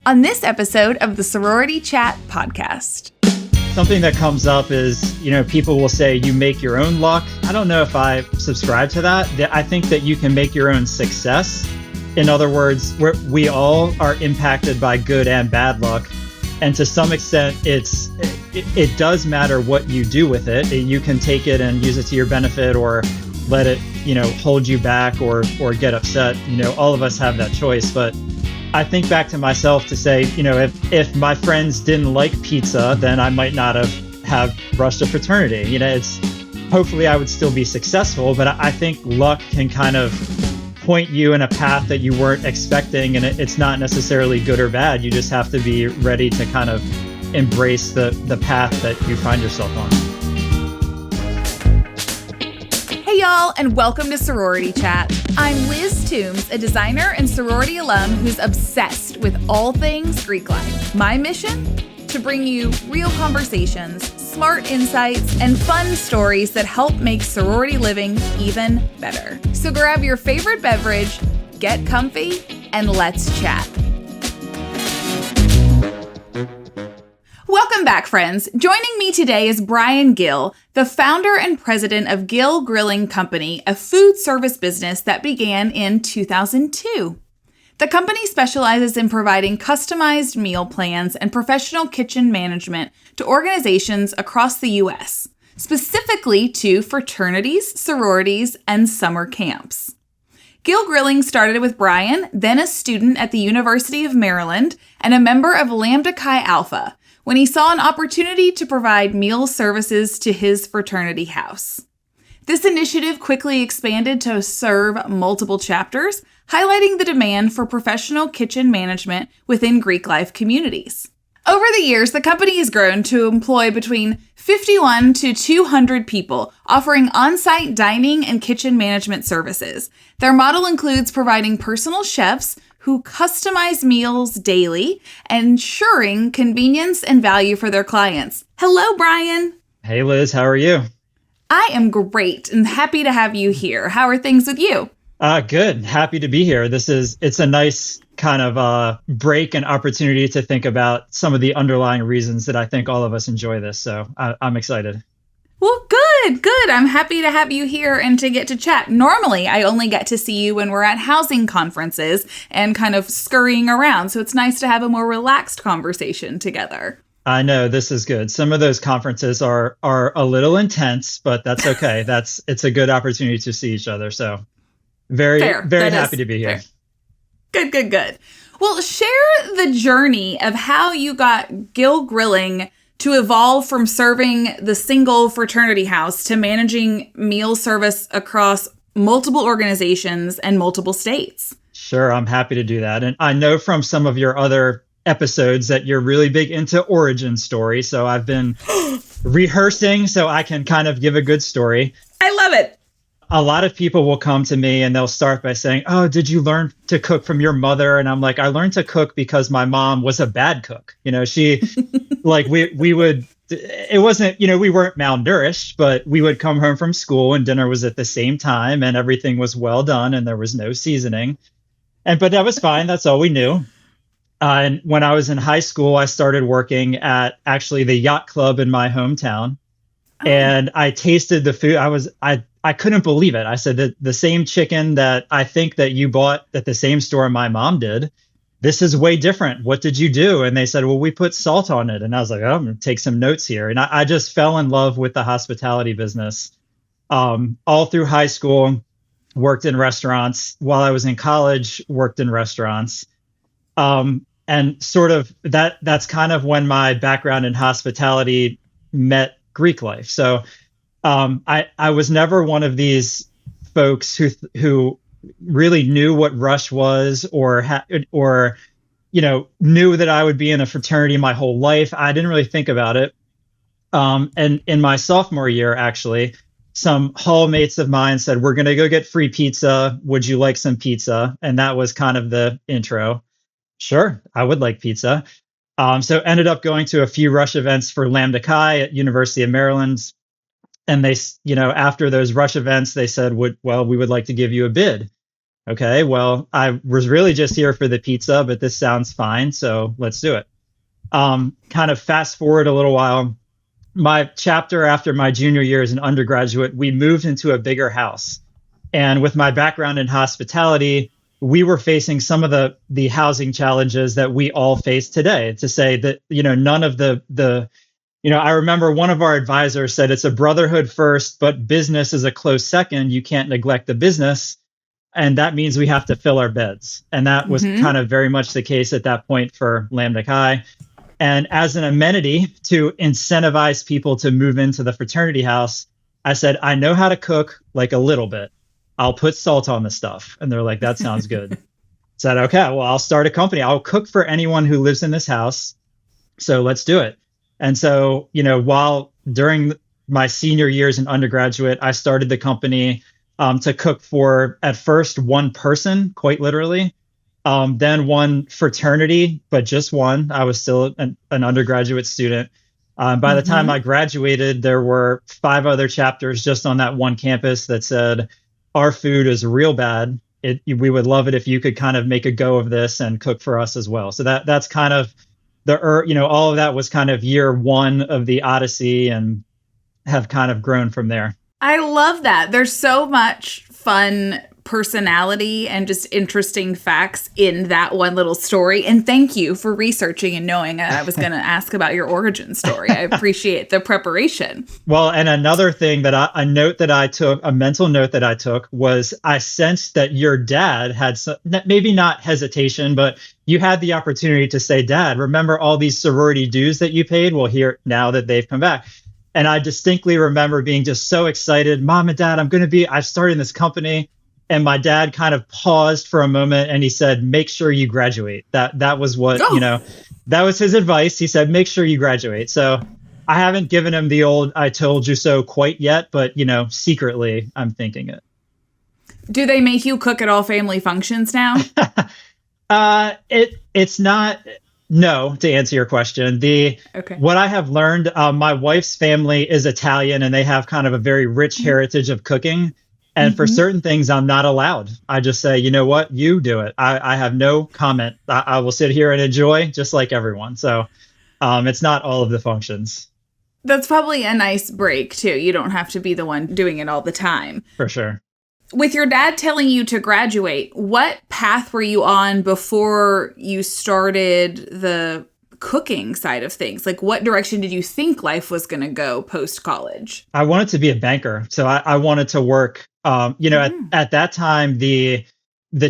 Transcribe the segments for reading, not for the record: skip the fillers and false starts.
on this episode of the Sorority Chat podcast. Something that comes up is, people will say you make your own luck. I don't know if I subscribe to that. I think that you can make your own success. In other words, we all are impacted by good and bad luck. And to some extent, it does matter what you do with it. You can take it and use it to your benefit or let it, hold you back or get upset. All of us have that choice. But I think back to myself to say, if my friends didn't like pizza, then I might not have rushed a fraternity. Hopefully I would still be successful, but I think luck can kind of point you in a path that you weren't expecting, and it's not necessarily good or bad. You just have to be ready to kind of embrace the path that you find yourself on. Hey y'all, and welcome to Sorority Chat. I'm Liz Toombs, a designer and sorority alum who's obsessed with all things Greek life. My mission? To bring you real conversations, smart insights, and fun stories that help make sorority living even better. So grab your favorite beverage, get comfy, and let's chat. Welcome back, friends. Joining me today is Brian Gill, the founder and president of Gill Grilling Company, a food service business that began in 2002. The company specializes in providing customized meal plans and professional kitchen management to organizations across the U.S., specifically to fraternities, sororities, and summer camps. Gill Grilling started with Brian, then a student at the University of Maryland and a member of Lambda Chi Alpha, when he saw an opportunity to provide meal services to his fraternity house. This initiative quickly expanded to serve multiple chapters, highlighting the demand for professional kitchen management within Greek life communities. Over the years, the company has grown to employ between 51 to 200 people, offering on-site dining and kitchen management services. Their model includes providing personal chefs who customize meals daily, ensuring convenience and value for their clients. Hello, Brian. Hey, Liz. How are you? I am great and happy to have you here. How are things with you? Good. Happy to be here. It's a nice kind of break and opportunity to think about some of the underlying reasons that I think all of us enjoy this. So I'm excited. Well, good. I'm happy to have you here and to get to chat. Normally, I only get to see you when we're at housing conferences and kind of scurrying around. So it's nice to have a more relaxed conversation together. I know this is good. Some of those conferences are a little intense, but that's okay. It's a good opportunity to see each other. So very happy to be here. Fair. Good. Well, share the journey of how you got Gill Grilling to evolve from serving the single fraternity house to managing meal service across multiple organizations and multiple states. Sure, I'm happy to do that. And I know from some of your other episodes that you're really big into origin story. So I've been rehearsing so I can kind of give a good story. I love it. A lot of people will come to me and they'll start by saying, "Oh, did you learn to cook from your mother?" And I'm like, I learned to cook because my mom was a bad cook. She like we would, it wasn't, we weren't malnourished, but we would come home from school and dinner was at the same time and everything was well done and there was no seasoning. But that was fine. That's all we knew. And when I was in high school, I started working at actually the yacht club in my hometown. And I tasted the food. I couldn't believe it. I said that the same chicken that I think that you bought at the same store my mom did, this is way different. What did you do? And they said, well, we put salt on it. And I was like, oh, I'm going to take some notes here. And I just fell in love with the hospitality business. All through high school, worked in restaurants. While I was in college, worked in restaurants. And sort of that's kind of when my background in hospitality met Greek life. So I was never one of these folks who really knew what rush was or knew that I would be in a fraternity my whole life. I didn't really think about it. And in my sophomore year, actually, some hallmates of mine said, "We're going to go get free pizza. Would you like some pizza?" And that was kind of the intro. Sure, I would like pizza. So ended up going to a few rush events for Lambda Chi at University of Maryland. And they, after those rush events, they said, we would like to give you a bid. Okay, well, I was really just here for the pizza, but this sounds fine, so let's do it. Kind of fast forward a little while. My chapter after my junior year as an undergraduate, we moved into a bigger house. And with my background in hospitality, we were facing some of the housing challenges that we all face today. To say that, none of I remember one of our advisors said it's a brotherhood first, but business is a close second. You can't neglect the business. And that means we have to fill our beds. And that was kind of very much the case at that point for Lambda Chi. And as an amenity to incentivize people to move into the fraternity house, I said, I know how to cook like a little bit. I'll put salt on the stuff. And they're like, that sounds good. Said, okay, well, I'll start a company. I'll cook for anyone who lives in this house. So let's do it. And so, while during my senior years in undergraduate, I started the company to cook for, at first, one person, quite literally. Then one fraternity, but just one. I was still an undergraduate student. By the time I graduated, there were 5 other chapters just on that one campus that said, our food is real bad. We would love it if you could kind of make a go of this and cook for us as well. So that's kind of all of that was kind of year one of the Odyssey, and have kind of grown from there. I love that. There's so much fun personality and just interesting facts in that one little story. And thank you for researching and knowing I was going to ask about your origin story. I appreciate the preparation. Well, and another thing that a mental note that I took was I sensed that your dad had some, maybe not hesitation, but you had the opportunity to say, Dad, remember all these sorority dues that you paid? Well, here, now that they've come back. And I distinctly remember being just so excited. Mom and Dad, I started this company. And my dad kind of paused for a moment and he said, make sure you graduate. That was what, that was his advice. He said, make sure you graduate. So I haven't given him the old I told you so quite yet, but, secretly I'm thinking it. Do they make you cook at all family functions now? It's not. No, to answer your question. What I have learned, my wife's family is Italian and they have kind of a very rich heritage of cooking. And for certain things, I'm not allowed. I just say, you know what, you do it. I have no comment. I will sit here and enjoy just like everyone. So it's not all of the functions. That's probably a nice break, too. You don't have to be the one doing it all the time. For sure. With your dad telling you to graduate, what path were you on before you started the cooking side of things? Like, what direction did you think life was going to go post-college? I wanted to be a banker. So I wanted to work. At that time, the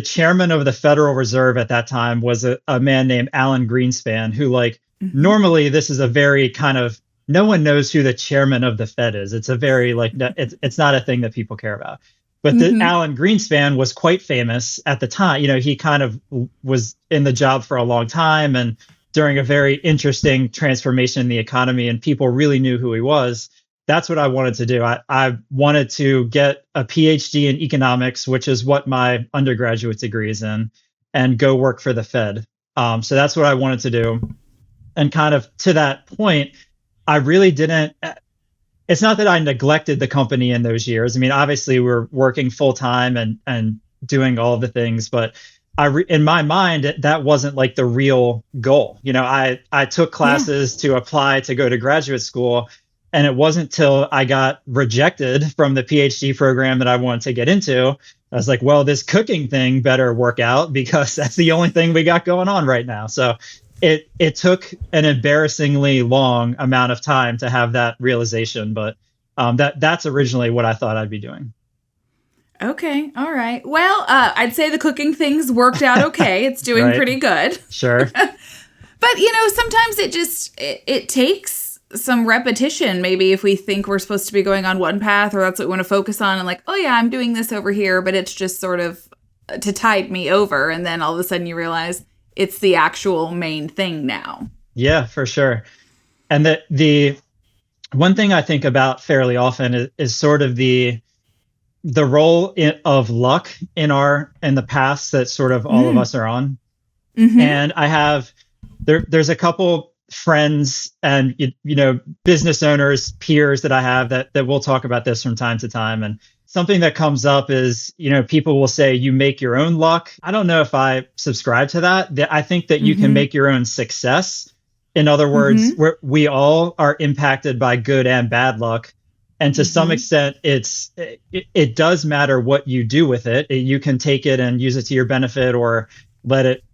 chairman of the Federal Reserve at that time was a man named Alan Greenspan, who normally this is a very kind of, no one knows who the chairman of the Fed is. It's a very it's not a thing that people care about. But Alan Greenspan was quite famous at the time. He kind of was in the job for a long time and during a very interesting transformation in the economy, and people really knew who he was. That's what I wanted to do. I wanted to get a PhD in economics, which is what my undergraduate degree is in, and go work for the Fed. So that's what I wanted to do. And kind of to that point, I really didn't. It's not that I neglected the company in those years. I mean, obviously we're working full time and doing all of the things, but in my mind, that wasn't like the real goal. I took classes to apply to go to graduate school. And it wasn't till I got rejected from the PhD program that I wanted to get into. I was like, well, this cooking thing better work out because that's the only thing we got going on right now. So it took an embarrassingly long amount of time to have that realization. But that's originally what I thought I'd be doing. Okay. All right. Well, I'd say the cooking things worked out okay. It's doing Right. pretty good. Sure. But, sometimes it takes some repetition. Maybe if we think we're supposed to be going on one path or that's what we want to focus on and like, oh yeah, I'm doing this over here, but it's just sort of to tide me over. And then all of a sudden you realize it's the actual main thing now. Yeah, for sure. And the one thing I think about fairly often is sort of the role of luck in the past that sort of all of us are on. And I have, there's a couple friends and business owners, peers that I have that we'll talk about this from time to time. And something that comes up is, people will say you make your own luck. I don't know if I subscribe to that. I think that you can make your own success. In other words, we all are impacted by good and bad luck. And to some extent, it does matter what you do with it. You can take it and use it to your benefit, or let it,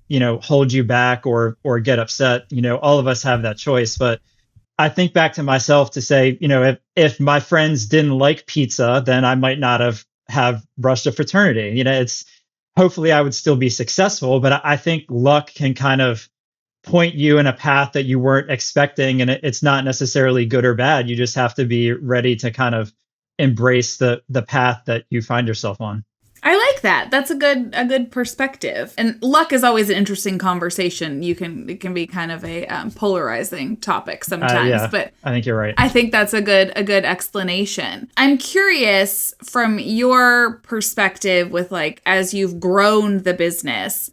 hold you back, or get upset. All of us have that choice. But I think back to myself to say, if my friends didn't like pizza, then I might not have rushed a fraternity. It's hopefully I would still be successful, but I think luck can kind of point you in a path that you weren't expecting, and it's not necessarily good or bad. You just have to be ready to kind of embrace the path that you find yourself on. I like that. That's a good perspective. And luck is always an interesting conversation. It can be kind of a polarizing topic sometimes. But I think you're right. I think that's a good explanation. I'm curious from your perspective with as you've grown the business,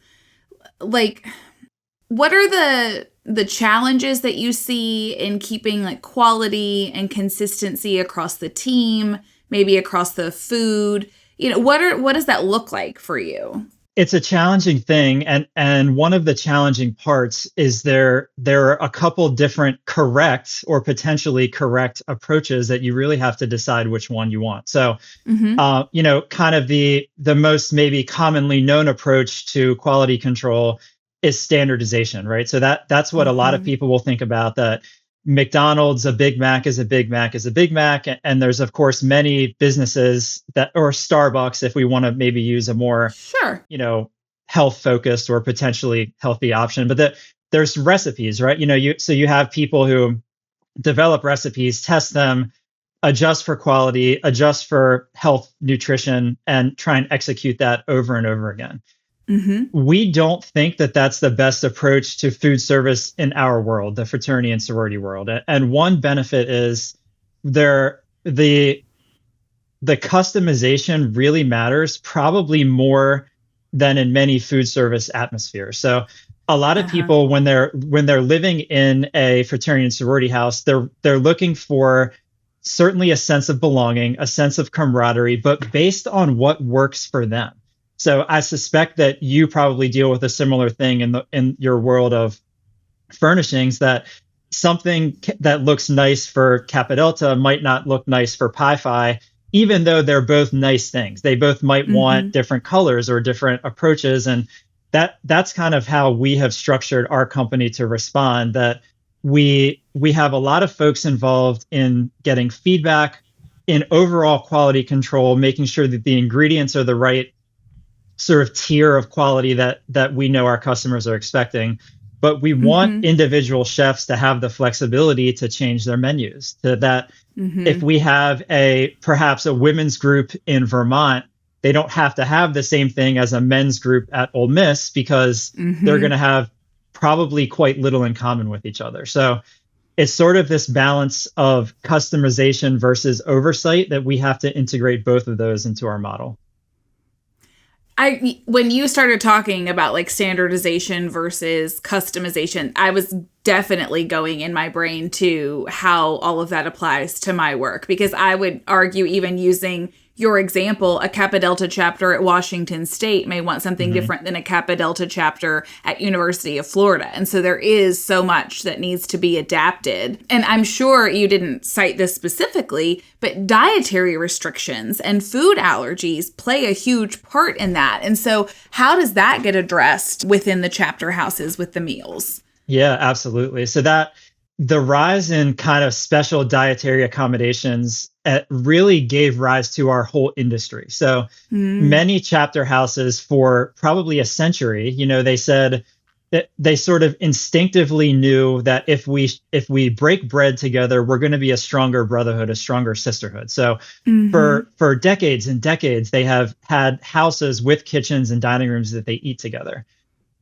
what are the challenges that you see in keeping quality and consistency across the team, maybe across the food? What does that look like for you? It's a challenging thing. And one of the challenging parts is there are a couple different correct or potentially correct approaches that you really have to decide which one you want. So, kind of the most maybe commonly known approach to quality control is standardization, right? So that's what a lot of people will think about, that McDonald's, a Big Mac is a Big Mac is a Big Mac. And there's, of course, many businesses or Starbucks, if we want to maybe use a more, health focused or potentially healthy option. But there's recipes, right? You have people who develop recipes, test them, adjust for quality, adjust for health, nutrition, and try and execute that over and over again. We don't think that that's the best approach to food service in our world, the fraternity and sorority world. And one benefit is the customization really matters, probably more than in many food service atmospheres. So a lot of people, when they're living in a fraternity and sorority house, they're looking for certainly a sense of belonging, a sense of camaraderie, but based on what works for them. So I suspect that you probably deal with a similar thing in your world of furnishings, that something that looks nice for Kappa Delta might not look nice for Pi Phi, even though they're both nice things. They both might want different colors or different approaches. And that's kind of how we have structured our company to respond, that we have a lot of folks involved in getting feedback, in overall quality control, making sure that the ingredients are the right sort of tier of quality that we know our customers are expecting. But we want individual chefs to have the flexibility to change their menus, to that if we have perhaps a women's group in Vermont, they don't have to have the same thing as a men's group at Ole Miss, because they're going to have probably quite little in common with each other. So it's sort of this balance of customization versus oversight that we have to integrate both of those into our model. When you started talking about standardization versus customization, I was definitely going in my brain to how all of that applies to my work, because I would argue, even using your example, a Kappa Delta chapter at Washington State may want something different than a Kappa Delta chapter at University of Florida. And so there is so much that needs to be adapted. And I'm sure you didn't cite this specifically, but dietary restrictions and food allergies play a huge part in that. And so how does that get addressed within the chapter houses with the meals? Yeah, absolutely. So the rise in kind of special dietary accommodations really gave rise to our whole industry. So many chapter houses for probably a century, they said that they sort of instinctively knew that if we break bread together, we're going to be a stronger brotherhood, a stronger sisterhood. So for decades and decades, they have had houses with kitchens and dining rooms that they eat together.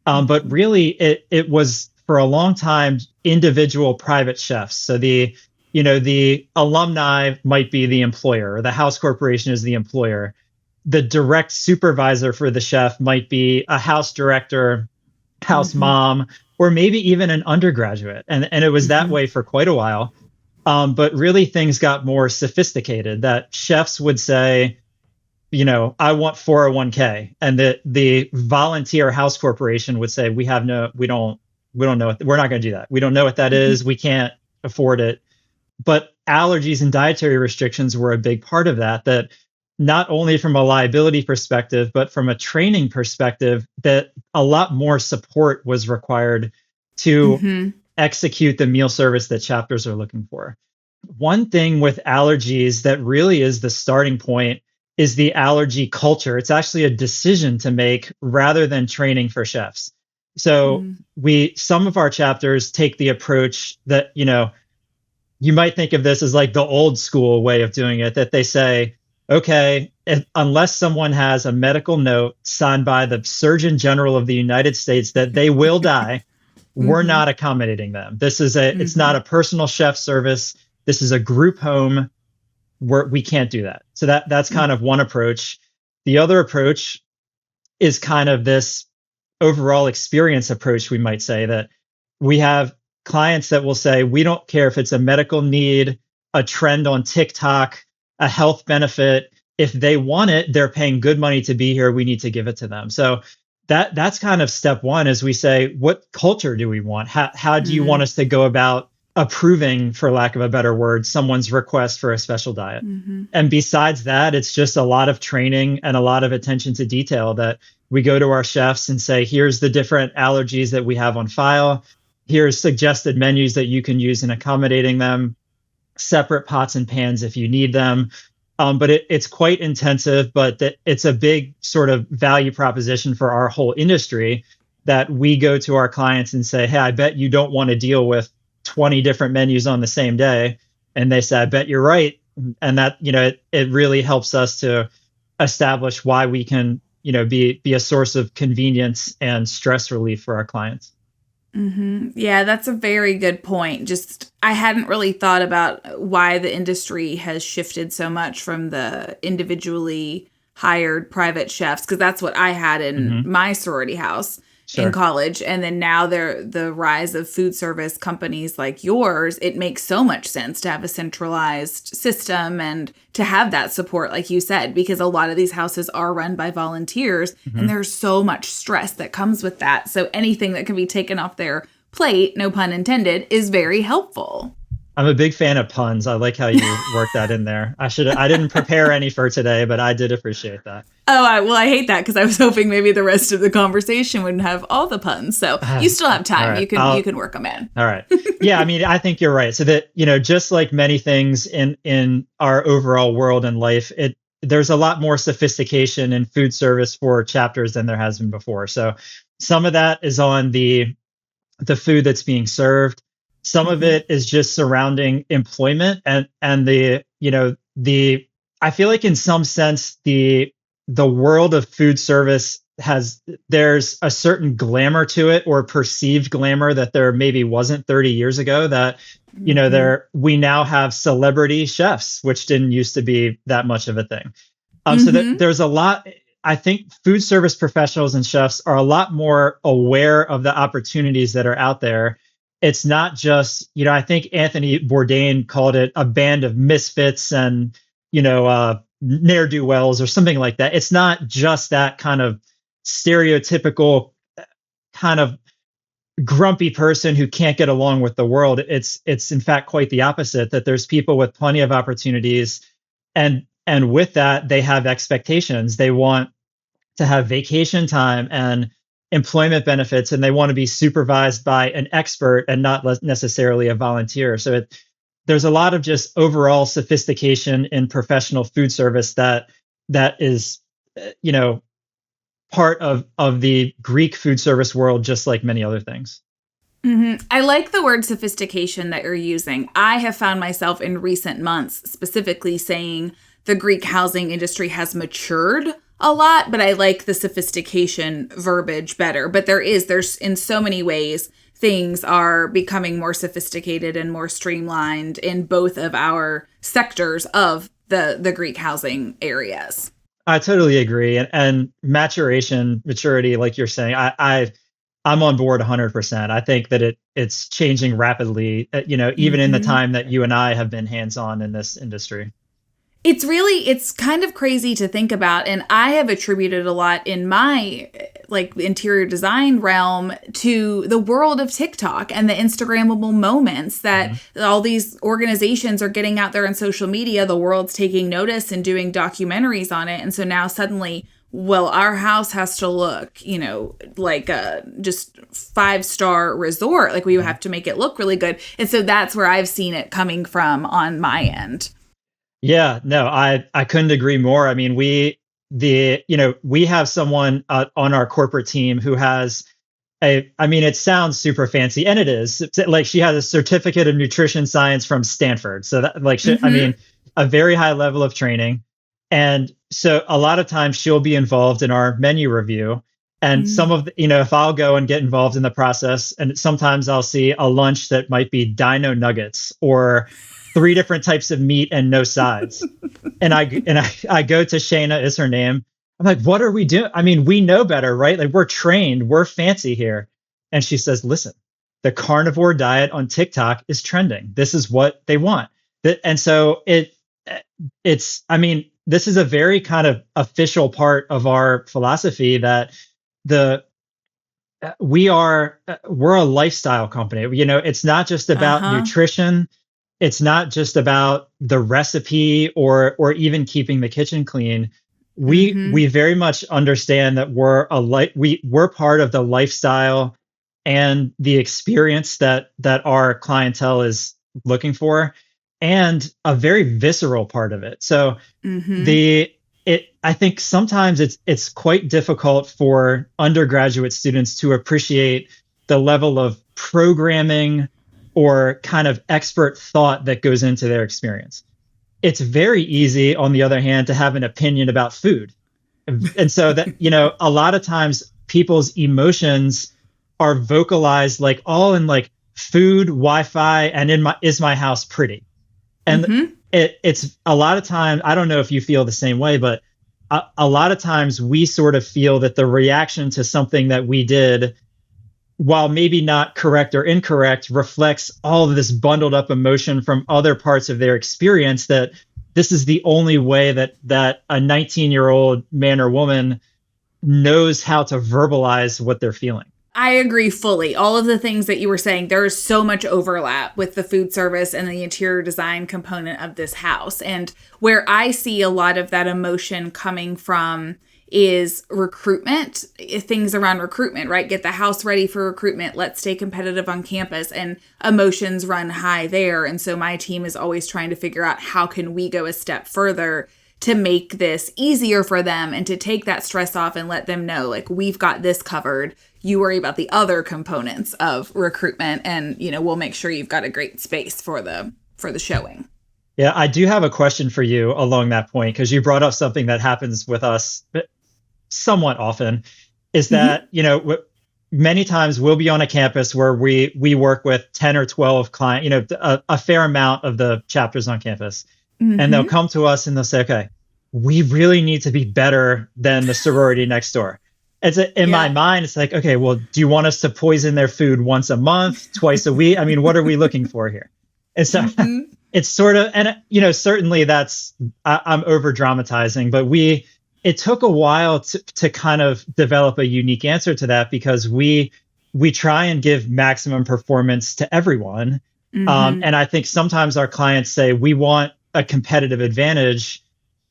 But really, it was for a long time individual private chefs. So the alumni might be the employer, or the house corporation is the employer. The direct supervisor for the chef might be a house director, house mom, or maybe even an undergraduate. And it was that way for quite a while. But really things got more sophisticated, that chefs would say, I want 401k, and the volunteer house corporation would say, we don't know we're not going to do that. We don't know what that is. We can't afford it. But allergies and dietary restrictions were a big part of that not only from a liability perspective, but from a training perspective, that a lot more support was required to execute the meal service that chapters are looking for. One thing with allergies that really is the starting point is the allergy culture. It's actually a decision to make rather than training for chefs. So some of our chapters take the approach that, you might think of this as like the old school way of doing it, that they say, okay, unless someone has a medical note signed by the Surgeon General of the United States that they will die, we're not accommodating them. It's not a personal chef service. This is a group home where we can't do that. So that's kind of one approach. The other approach is kind of this overall experience approach, we might say, that we have clients that will say, we don't care if it's a medical need, a trend on TikTok, a health benefit. If they want it, they're paying good money to be here. We need to give it to them. So that's kind of step one, is we say, what culture do we want? How do you want us to go about approving, for lack of a better word, someone's request for a special diet? And besides that, it's just a lot of training and a lot of attention to detail that we go to our chefs and say, here's the different allergies that we have on file. Here's suggested menus that you can use in accommodating them, separate pots and pans if you need them. But it's quite intensive, but it's a big sort of value proposition for our whole industry, that we go to our clients and say, hey, I bet you don't want to deal with 20 different menus on the same day. And they say, I bet you're right. And that, it really helps us to establish why we can, be a source of convenience and stress relief for our clients. Yeah, that's a very good point. I hadn't really thought about why the industry has shifted so much from the individually hired private chefs, because that's what I had in my sorority house in college. And then now the rise of food service companies like yours, it makes so much sense to have a centralized system and to have that support, like you said, because a lot of these houses are run by volunteers and there's so much stress that comes with that. So anything that can be taken off their plate, no pun intended, is very helpful. I'm a big fan of puns. I like how you worked that in there. I didn't prepare any for today, but I did appreciate that. Oh, I hate that, because I was hoping maybe the rest of the conversation wouldn't have all the puns. So you still have time. Right. You can work them in. All right. Yeah, I mean, I think you're right. So that, just like many things in our overall world and life, there's a lot more sophistication in food service for chapters than there has been before. So some of that is on the food that's being served. Some of it is just surrounding employment and I feel like in some sense the world of food service there's a certain glamour to it, or perceived glamour, that there maybe wasn't 30 years ago, that we now have celebrity chefs, which didn't used to be that much of a thing. So there's a lot. I think food service professionals and chefs are a lot more aware of the opportunities that are out there. It's not just, I think Anthony Bourdain called it a band of misfits and, ne'er-do-wells or something like that. It's not just that kind of stereotypical kind of grumpy person who can't get along with the world. It's in fact quite the opposite, that there's people with plenty of opportunities. And with that, they have expectations. They want to have vacation time and employment benefits, and they want to be supervised by an expert and not necessarily a volunteer. So there's a lot of just overall sophistication in professional food service that is, part of the Greek food service world, just like many other things. I like the word sophistication that you're using. I have found myself in recent months specifically saying the Greek housing industry has matured a lot, but I like the sophistication verbiage better. But there's in so many ways, things are becoming more sophisticated and more streamlined in both of our sectors of the Greek housing areas. I totally agree. And maturity, like you're saying, I'm on board 100%. I think that it's changing rapidly, even in the time that you and I have been hands-on in this industry. It's kind of crazy to think about. And I have attributed a lot in my like interior design realm to the world of TikTok and the Instagrammable moments that all these organizations are getting out there on social media. The world's taking notice and doing documentaries on it. And so now suddenly, well, our house has to look, like a just 5-star resort. Like we have to make it look really good. And so that's where I've seen it coming from on my end. Yeah, no, I couldn't agree more. I mean, we have someone on our corporate team who has it sounds super fancy, and it is. It's like she has a certificate of nutrition science from Stanford. So that a very high level of training. And so a lot of times she'll be involved in our menu review. And some of if I'll go and get involved in the process, and sometimes I'll see a lunch that might be dino nuggets or 3 different types of meat and no sides. and I go to Shayna, is her name. I'm like, what are we doing? I mean, we know better, right? Like we're trained, we're fancy here. And she says, listen, the carnivore diet on TikTok is trending. This is what they want. And so this is a very kind of official part of our philosophy that we're a lifestyle company. It's not just about nutrition. It's not just about the recipe or even keeping the kitchen clean. We very much understand that we're part of the lifestyle and the experience that our clientele is looking for, and a very visceral part of it. So I think sometimes it's quite difficult for undergraduate students to appreciate the level of programming or kind of expert thought that goes into their experience. It's very easy, on the other hand, to have an opinion about food. And so that, a lot of times people's emotions are vocalized like all in like food, Wi-Fi, and is my house pretty? And it's a lot of time, I don't know if you feel the same way, but a lot of times we sort of feel that the reaction to something that we did, while maybe not correct or incorrect, reflects all of this bundled up emotion from other parts of their experience, that this is the only way that a 19-year-old man or woman knows how to verbalize what they're feeling. I agree fully. All of the things that you were saying, there is so much overlap with the food service and the interior design component of this house. And where I see a lot of that emotion coming from is recruitment, things around recruitment, right? Get the house ready for recruitment. Let's stay competitive on campus, and emotions run high there. And so my team is always trying to figure out how can we go a step further to make this easier for them and to take that stress off and let them know, like, we've got this covered. You worry about the other components of recruitment, and, we'll make sure you've got a great space for the showing. Yeah, I do have a question for you along that point, because you brought up something that happens with us somewhat often, is that, many times we'll be on a campus where we work with 10 or 12 clients, a fair amount of the chapters on campus. And they'll come to us and they'll say, okay, we really need to be better than the sorority next door. In my mind, it's like, okay, well, do you want us to poison their food once a month, twice a week? I mean, what are we looking for here? And so it's sort of, and, certainly I'm over dramatizing, but it took a while to kind of develop a unique answer to that, because we try and give maximum performance to everyone. And I think sometimes our clients say, we want a competitive advantage.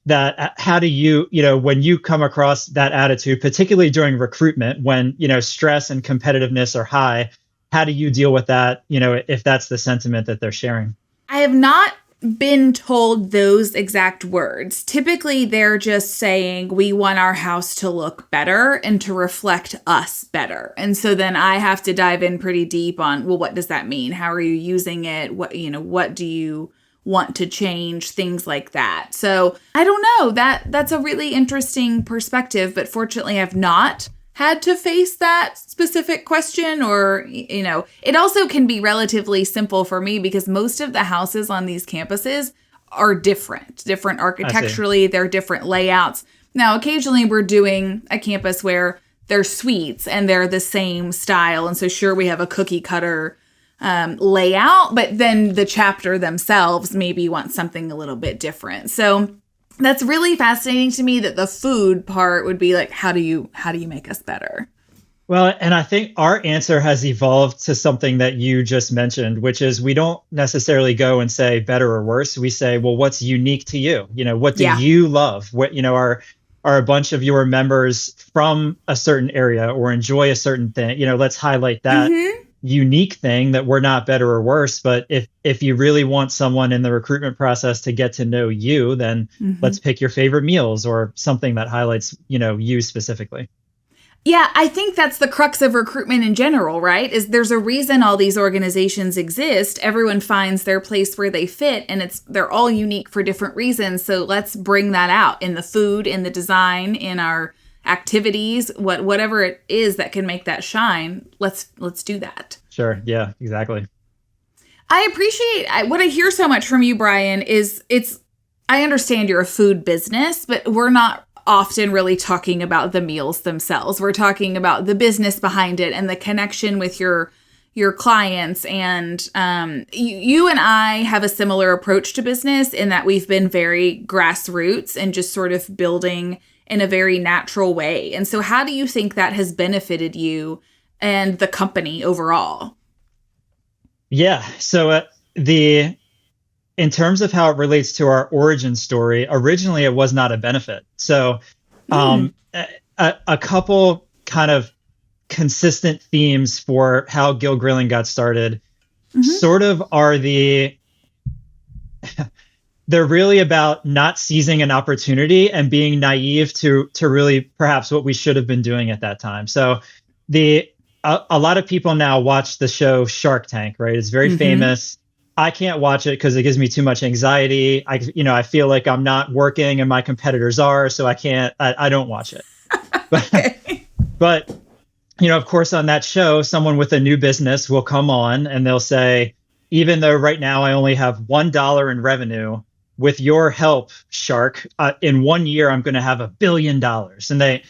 That how do you, when you come across that attitude, particularly during recruitment, when, stress and competitiveness are high, how do you deal with that, if that's the sentiment that they're sharing? I have not been told those exact words. Typically, they're just saying, we want our house to look better and to reflect us better. And so then I have to dive in pretty deep on, well, what does that mean? How are you using it? What do you want to change? Things like that. So I don't know, that's a really interesting perspective, but fortunately I've not had to face that specific question, or, it also can be relatively simple for me because most of the houses on these campuses are different architecturally, they're different layouts. Now, occasionally we're doing a campus where they're suites and they're the same style. And so sure, we have a cookie cutter layout, but then the chapter themselves maybe want something a little bit different. So That's really fascinating to me that the food part would be like, how do you make us better? Well, and I think our answer has evolved to something that you just mentioned, which is we don't necessarily go and say better or worse. We say, well, what's unique to you? What do you love? What, are a bunch of your members from a certain area or enjoy a certain thing? Let's highlight that unique thing, that we're not better or worse. But if you really want someone in the recruitment process to get to know you, then let's pick your favorite meals or something that highlights, you specifically. Yeah, I think that's the crux of recruitment in general, right? Is there's a reason all these organizations exist. Everyone finds their place where they fit, and they're all unique for different reasons. So let's bring that out in the food, in the design, in our activities, whatever it is that can make that shine. Let's do that. Sure. Yeah, exactly. I appreciate what I hear so much from you, Brian, is I understand you're a food business, but we're not often really talking about the meals themselves. We're talking about the business behind it and the connection with your clients. And you and I have a similar approach to business in that we've been very grassroots and just sort of building in a very natural way. And so how do you think that has benefited you and the company overall? Yeah. So in terms of how it relates to our origin story, originally it was not a benefit. So a couple kind of consistent themes for how Gill Grilling got started sort of are they're really about not seizing an opportunity and being naive to really perhaps what we should have been doing at that time. So a lot of people now watch the show Shark Tank, right? It's very famous. I can't watch it because it gives me too much anxiety. I feel like I'm not working and my competitors are, so I don't watch it. But, of course, on that show, someone with a new business will come on and they'll say, even though right now I only have $1 in revenue, with your help, Shark, in 1 year, I'm going to have $1 billion. And they,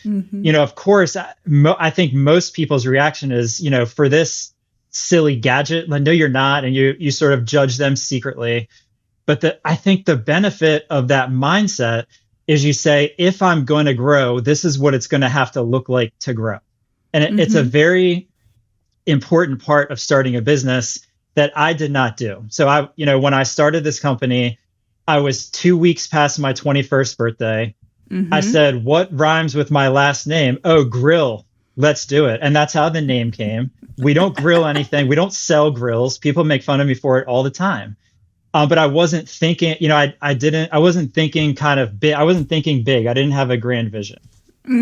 of course, I think most people's reaction is, for this silly gadget, no, you're not. And you sort of judge them secretly. But I think the benefit of that mindset is you say, if I'm going to grow, this is what it's going to have to look like to grow. And it's a very important part of starting a business that I did not do. So when I started this company, I was 2 weeks past my 21st birthday. I said, what rhymes with my last name? Oh, grill. Let's do it. And that's how the name came. We don't grill anything. We don't sell grills. People make fun of me for it all the time. But I wasn't thinking, I wasn't thinking kind of big. I wasn't thinking big. I didn't have a grand vision.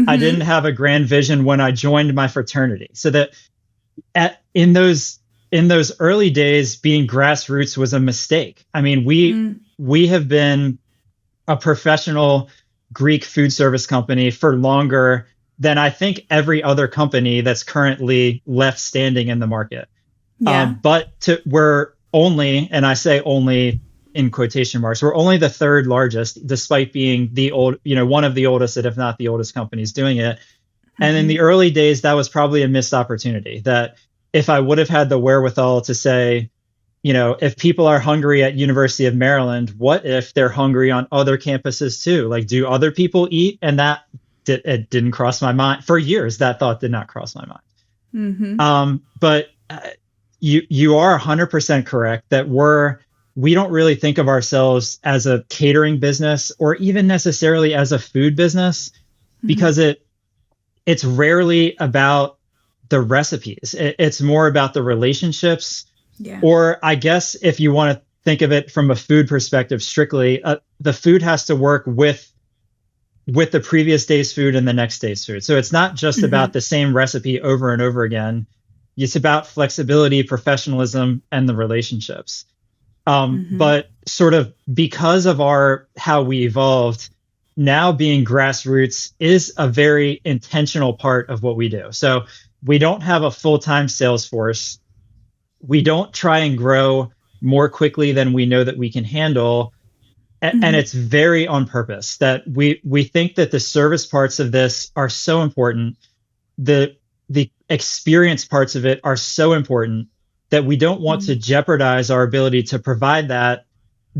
I didn't have a grand vision when I joined my fraternity. So that in those early days, being grassroots was a mistake. I mean, we have been a professional Greek food service company for longer than I think every other company that's currently left standing in the market. Yeah. We're only, and I say only in quotation marks, we're only the third largest, despite being one of the oldest, if not the oldest companies doing it. And in the early days, that was probably a missed opportunity. That if I would have had the wherewithal to say, if people are hungry at University of Maryland, what if they're hungry on other campuses too? Like, do other people eat? And it didn't cross my mind for years. That thought did not cross my mind. But you are 100% correct that we don't really think of ourselves as a catering business or even necessarily as a food business because it's rarely about the recipes. It's more about the relationships. Yeah. Or I guess if you want to think of it from a food perspective strictly, the food has to work with the previous day's food and the next day's food. So it's not just about the same recipe over and over again. It's about flexibility, professionalism, and the relationships. But sort of because of how we evolved, now being grassroots is a very intentional part of what we do. So we don't have a full-time sales force. We don't try and grow more quickly than we know that we can handle. And it's very on purpose that we think that the service parts of this are so important. The experience parts of it are so important that we don't want to jeopardize our ability to provide that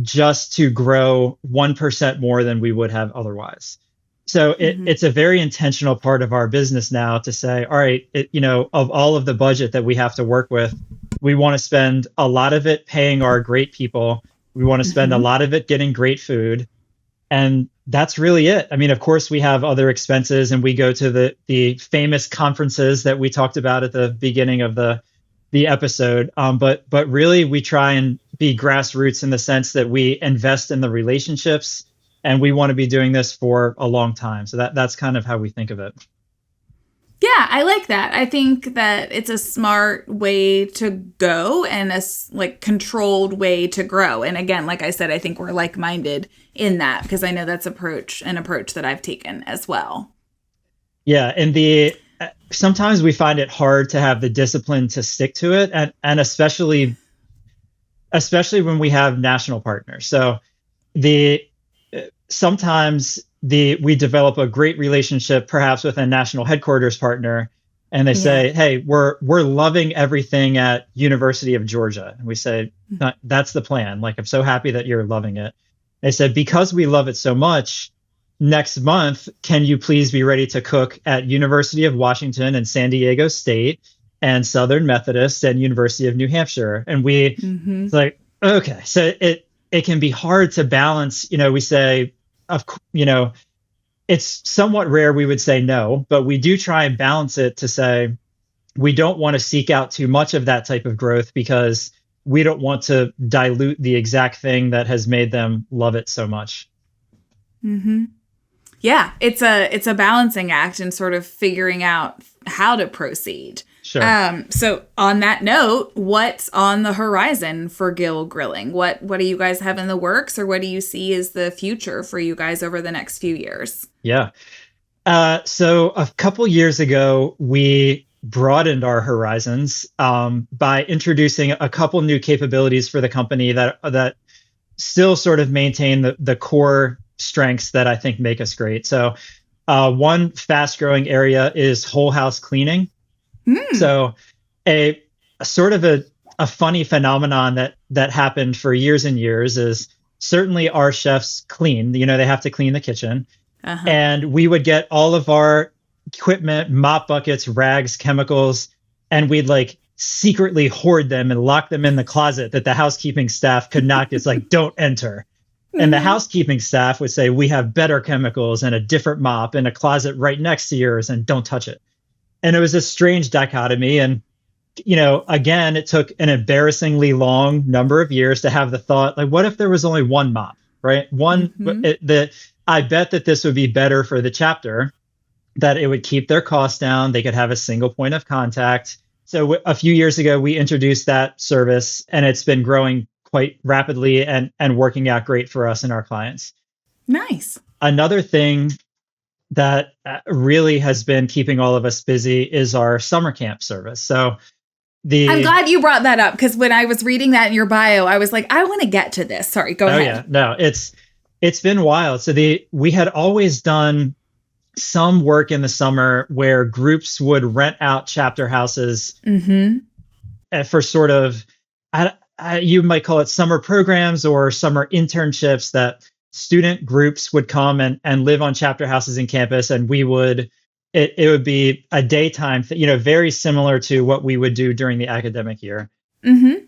just to grow 1% more than we would have otherwise. So it's a very intentional part of our business now to say, all right, of all of the budget that we have to work with, we want to spend a lot of it paying our great people. We want to spend a lot of it getting great food. And that's really it. I mean, of course, we have other expenses, and we go to the famous conferences that we talked about at the beginning of the episode. But really, we try and be grassroots in the sense that we invest in the relationships, and we want to be doing this for a long time. So that's kind of how we think of it. Yeah, I like that. I think that it's a smart way to go and a controlled way to grow. And again, like I said, I think we're like-minded in that, because I know that's an approach that I've taken as well. Yeah, and sometimes we find it hard to have the discipline to stick to it, and especially when we have national partners. So sometimes we develop a great relationship perhaps with a national headquarters partner, and they say, hey, we're loving everything at University of Georgia. And we say, that's the plan. Like, I'm so happy that you're loving it. They said, because we love it so much, next month, can you please be ready to cook at University of Washington and San Diego State and Southern Methodist and University of New Hampshire? And it's like, okay, so it can be hard to balance. We say, it's somewhat rare we would say no, but we do try and balance it to say we don't want to seek out too much of that type of growth, because we don't want to dilute the exact thing that has made them love it so much. Yeah, it's a balancing act and sort of figuring out how to proceed. Sure. So on that note, what's on the horizon for Gill Grilling? What do you guys have in the works, or what do you see as the future for you guys over the next few years? Yeah. So a couple years ago, we broadened our horizons by introducing a couple new capabilities for the company that still sort of maintain the core strengths that I think make us great. So one fast growing area is whole house cleaning. So a sort of a funny phenomenon that happened for years and years is certainly our chefs clean, they have to clean the kitchen. And we would get all of our equipment, mop buckets, rags, chemicals, and we'd secretly hoard them and lock them in the closet that the housekeeping staff could not. It's like, don't enter. And the housekeeping staff would say, we have better chemicals and a different mop in a closet right next to yours, and don't touch it. And it was a strange dichotomy. And, again, it took an embarrassingly long number of years to have the thought, what if there was only one mop, right? I bet that this would be better for the chapter, that it would keep their costs down. They could have a single point of contact. So a few years ago, we introduced that service, and it's been growing quite rapidly and working out great for us and our clients. Nice. Another thing that really has been keeping all of us busy is our summer camp service. So I'm glad you brought that up, because when I was reading that in your bio, I was like, I want to get to this. Sorry, go ahead. Yeah, no, it's been wild. So we had always done some work in the summer where groups would rent out chapter houses for sort of, you might call it summer programs or summer internships, that student groups would come and live on chapter houses in campus, and it would be a daytime, very similar to what we would do during the academic year.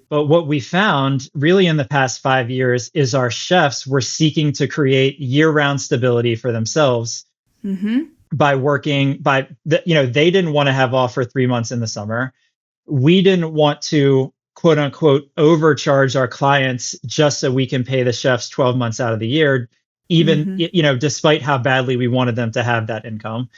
But what we found really in the past 5 years is our chefs were seeking to create year-round stability for themselves by working they didn't want to have off for 3 months in the summer. We didn't want to, quote unquote, overcharge our clients just so we can pay the chefs 12 months out of the year, even, despite how badly we wanted them to have that income.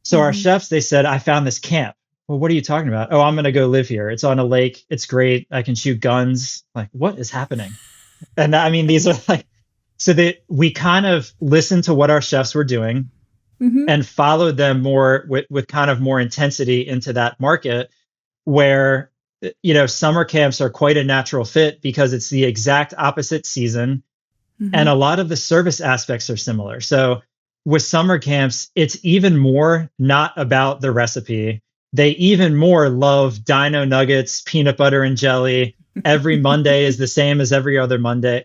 So our chefs, they said, I found this camp. Well, what are you talking about? Oh, I'm going to go live here. It's on a lake. It's great. I can shoot guns. Like, what is happening? And I mean, these are so that we kind of listened to what our chefs were doing and followed them more with kind of more intensity into that market where, summer camps are quite a natural fit because it's the exact opposite season. And a lot of the service aspects are similar. So with summer camps, it's even more not about the recipe. They even more love dino nuggets, peanut butter and jelly. Every Monday is the same as every other Monday.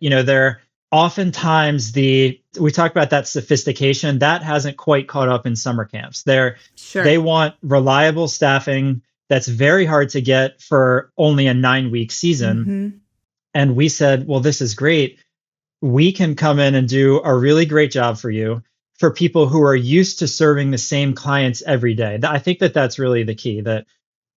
oftentimes we talked about that sophistication that hasn't quite caught up in summer camps. They want reliable staffing that's very hard to get for only a 9-week season. And we said, well, this is great. We can come in and do a really great job for you for people who are used to serving the same clients every day. I think that that's really the key, that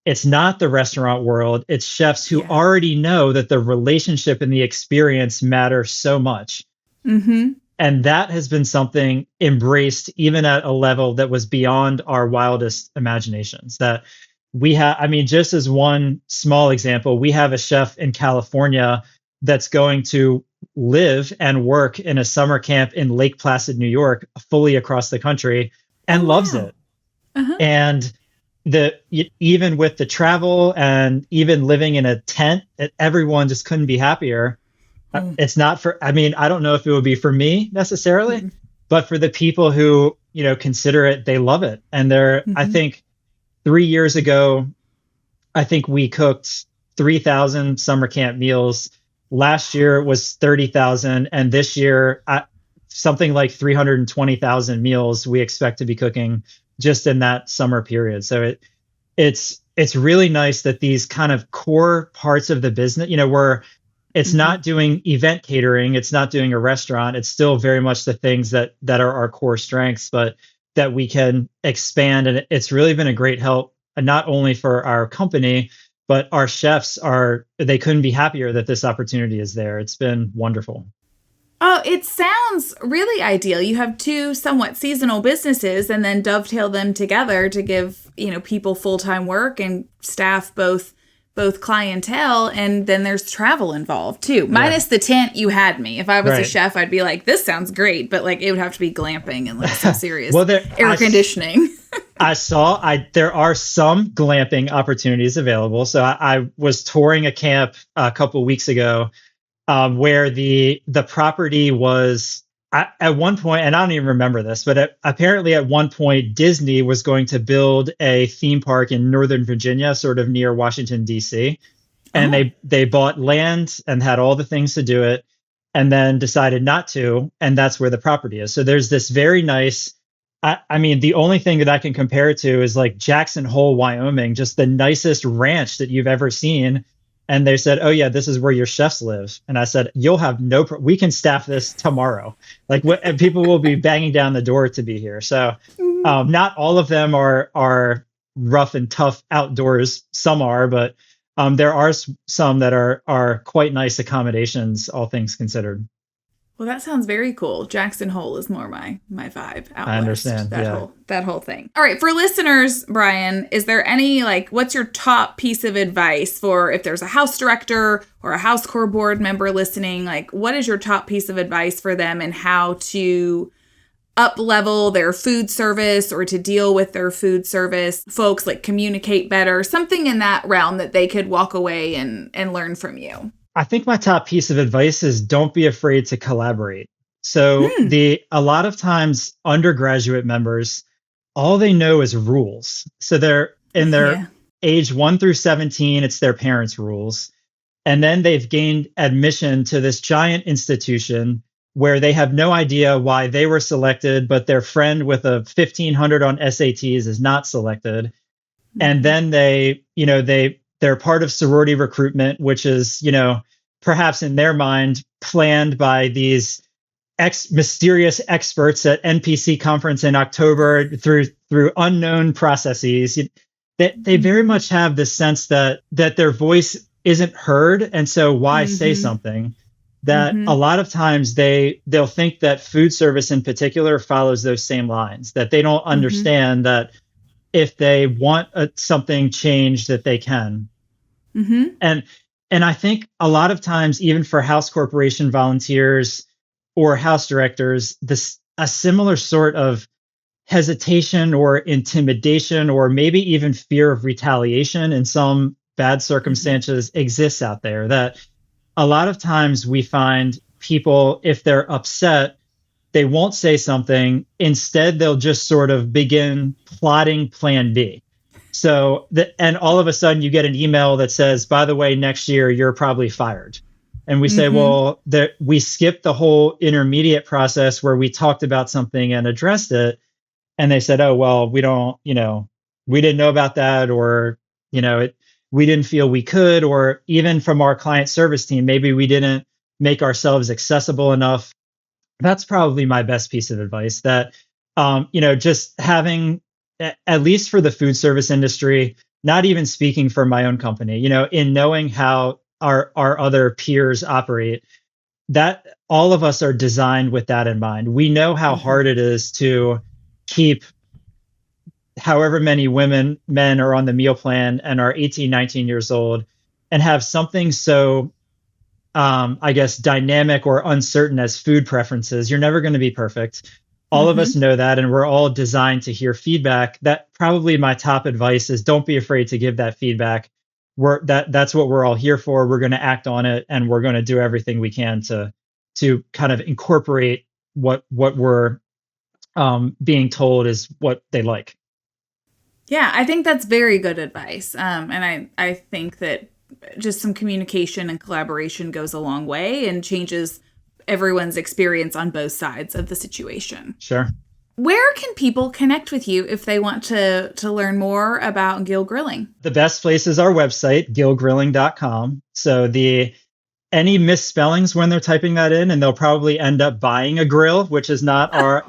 it's not the restaurant world. It's chefs who already know that the relationship and the experience matter so much. And that has been something embraced even at a level that was beyond our wildest imaginations. That we have, I mean, just as one small example, we have a chef in California that's going to live and work in a summer camp in Lake Placid, New York, fully across the country, and loves it. And even with the travel and even living in a tent, everyone just couldn't be happier. It's not for, I mean, I don't know if it would be for me necessarily, but for the people who, consider it, they love it. And I think 3 years ago, I think we cooked 3,000 summer camp meals. Last year was 30,000. And this year, something like 320,000 meals we expect to be cooking just in that summer period. So it's really nice that these kind of core parts of the business, where it's not doing event catering, it's not doing a restaurant, it's still very much the things that are our core strengths, but that we can expand. And it's really been a great help, not only for our company, but our chefs they couldn't be happier that this opportunity is there. It's been wonderful. Oh, it sounds really ideal. You have two somewhat seasonal businesses and then dovetail them together to give, people full-time work and staff both clientele, and then there's travel involved too. Minus the tent, you had me. If I was a chef, I'd be like, this sounds great, but like it would have to be glamping and like some serious air conditioning. There are some glamping opportunities available. So I was touring a camp a couple of weeks ago where the property was at one point, and I don't even remember this, but apparently at one point Disney was going to build a theme park in Northern Virginia, sort of near Washington, D.C. And they bought land and had all the things to do it, and then decided not to. And that's where the property is. So there's this very nice, I mean, the only thing that I can compare it to is like Jackson Hole, Wyoming, just the nicest ranch that you've ever seen. And they said, oh, yeah, this is where your chefs live. And I said, you'll have we can staff this tomorrow. And people will be banging down the door to be here. So not all of them are rough and tough outdoors. Some are, but there are some that are quite nice accommodations, all things considered. Well, that sounds very cool. Jackson Hole is more my vibe. Out I understand. That whole thing. All right. For listeners, Brian, is there any, what's your top piece of advice for if there's a house director or a house core board member listening? What is your top piece of advice for them and how to up-level their food service or to deal with their food service folks, communicate better, something in that realm that they could walk away and learn from you? I think my top piece of advice is don't be afraid to collaborate. So a lot of times undergraduate members, all they know is rules. So they're in their age 1 through 17, it's their parents' rules. And then they've gained admission to this giant institution where they have no idea why they were selected, but their friend with a 1,500 on SATs is not selected. And then they're part of sorority recruitment, which is, perhaps in their mind planned by these mysterious experts at NPC conference in October through unknown processes. They very much have this sense that their voice isn't heard. And so why say something? That a lot of times they'll think that food service in particular follows those same lines, that they don't understand that if they want something changed, that they can. And I think a lot of times, even for house corporation volunteers or house directors, a similar sort of hesitation or intimidation, or maybe even fear of retaliation in some bad circumstances exists out there. That a lot of times we find people, if they're upset, they won't say something. Instead, they'll just sort of begin plotting plan B. So and all of a sudden you get an email that says, by the way, next year you're probably fired. And we say, well, we skipped the whole intermediate process where we talked about something and addressed it. And they said, oh, well, we don't, we didn't know about that, or, we didn't feel we could, or even from our client service team, maybe we didn't make ourselves accessible enough. That's probably my best piece of advice, that, just having, at least for the food service industry, not even speaking for my own company, in knowing how our other peers operate, that all of us are designed with that in mind. We know how hard it is to keep however many men are on the meal plan and are 18, 19 years old, and have something so, I guess, dynamic or uncertain as food preferences. You're never going to be perfect. All of us know that, and we're all designed to hear feedback. That probably my top advice is, don't be afraid to give that feedback. That's what we're all here for. We're going to act on it, and we're going to do everything we can to kind of incorporate what we're being told is what they like. Yeah, I think that's very good advice. And I think that just some communication and collaboration goes a long way and changes everyone's experience on both sides of the situation. Sure. Where can people connect with you if they want to learn more about Gill Grilling? The best place is our website, gillgrilling.com. So any misspellings when they're typing that in, and they'll probably end up buying a grill, which is not our,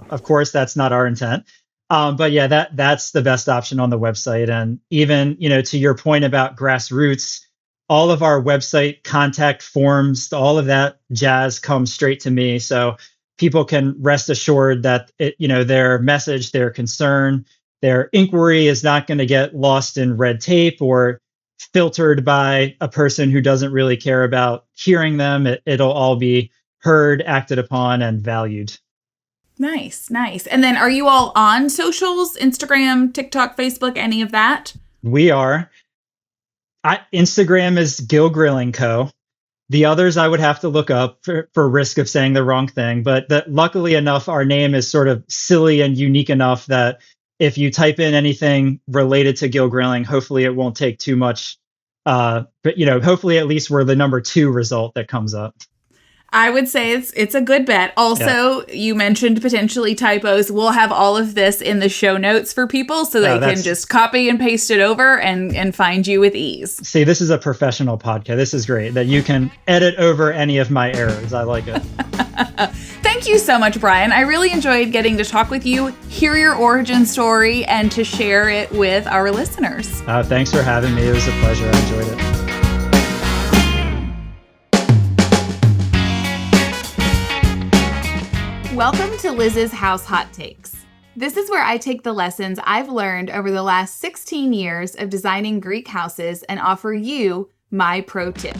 of course, that's not our intent. But yeah, that's the best option on the website. And even, to your point about grassroots, all of our website contact forms, all of that jazz comes straight to me. So people can rest assured that their message, their concern, their inquiry is not going to get lost in red tape or filtered by a person who doesn't really care about hearing them. It'll all be heard, acted upon, and valued. Nice. And then are you all on socials, Instagram, TikTok, Facebook, any of that? We are. Instagram is Gill Grilling Co. The others I would have to look up for risk of saying the wrong thing. But luckily enough, our name is sort of silly and unique enough that if you type in anything related to Gill Grilling, hopefully it won't take too much. But hopefully at least we're the number 2 result that comes up. I would say it's a good bet. Also, You mentioned potentially typos. We'll have all of this in the show notes for people so they can just copy and paste it over and find you with ease. See, this is a professional podcast. This is great that you can edit over any of my errors. I like it. Thank you so much, Brian. I really enjoyed getting to talk with you, hear your origin story, and to share it with our listeners. Thanks for having me. It was a pleasure. I enjoyed it. Welcome to Liz's House Hot Takes. This is where I take the lessons I've learned over the last 16 years of designing Greek houses and offer you my pro tip.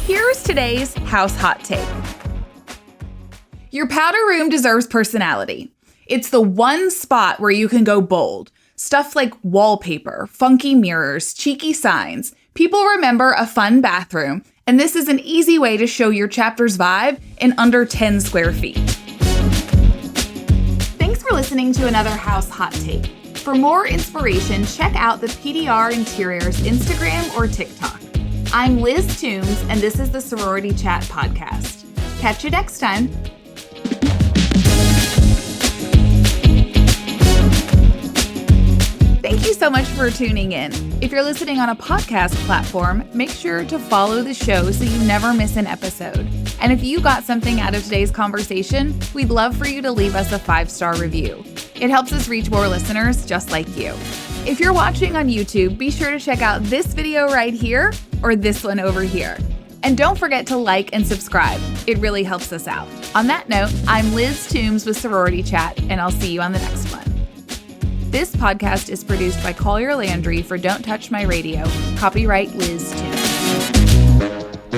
Here's today's House Hot Take. Your powder room deserves personality. It's the one spot where you can go bold. Stuff like wallpaper, funky mirrors, cheeky signs. People remember a fun bathroom, and this is an easy way to show your chapter's vibe in under 10 square feet. Thanks for listening to another House Hot Take. For more inspiration, check out the PDR Interiors Instagram or TikTok. I'm Liz Toombs, and this is the Sorority Chat podcast. Catch you next time. Thank you so much for tuning in. If you're listening on a podcast platform, make sure to follow the show so you never miss an episode. And if you got something out of today's conversation, we'd love for you to leave us a 5-star review. It helps us reach more listeners just like you. If you're watching on YouTube, be sure to check out this video right here or this one over here. And don't forget to like and subscribe. It really helps us out. On that note, I'm Liz Toombs with Sorority Chat, and I'll see you on the next one. This podcast is produced by Collier Landry for Don't Touch My Radio. Copyright Liz Toombs.